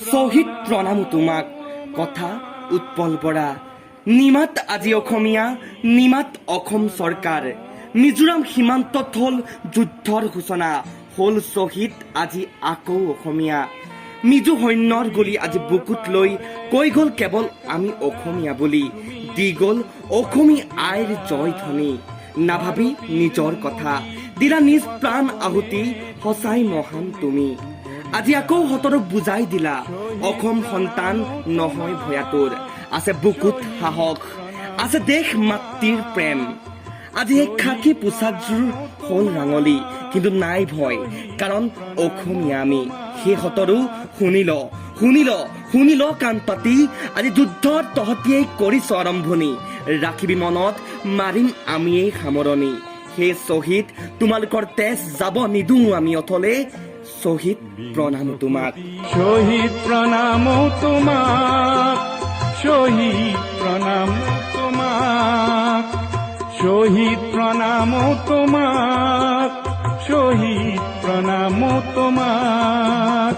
শ্বহীদ প্ৰণাম তোমাক কথা উৎপল বৰা নিমাত আজি অসমীয়া নিমাত অসম চৰকাৰ মিজোৰাম সীমান্তত হ'ল যুদ্ধৰ সূচনা হ'ল শ্বহীদ আজি আকৌ অসমীয়া মিজো সৈন্যৰ গুলি আজি বুকুত লৈ কৈ গ'ল কেৱল আমি অসমীয়া বুলি দি গ'ল অসমী আইৰ জয় ধ্বনি নাভাবি নিজৰ কথা দিলা নিজ প্ৰাণ আহুতি সঁচাই মহান তুমি আজি আকৌ সতৰক বুজাই দিলা অসম সন্তান নহয় ভয়াতুৰ আছে বুকুত সাহস আছে দেশ মাতৃৰ প্ৰেম আজি এই খাকী পোচাকযোৰ হ'ল ৰাঙলী কিন্তু নাই ভয় কাৰণ অসমীয়া আমি সেই সতৰো শুনি ল কাণ পাতি আজি যুদ্ধৰ তহতিয়েই কৰিছ আৰম্ভণি ৰাখিবি মনত মাৰিম আমিয়েই সামৰণি সেই শ্বহীদ তোমালোকৰ তেজ যাব নিদো আমি অথলে শ্বহীদ প্ৰণাম তোমাক শহীদ প্ৰণাম তোমাক শহীদ প্ৰণাম তোমাক শহীদ প্ৰণাম তোমাক শহীদ প্ৰণাম তোমাক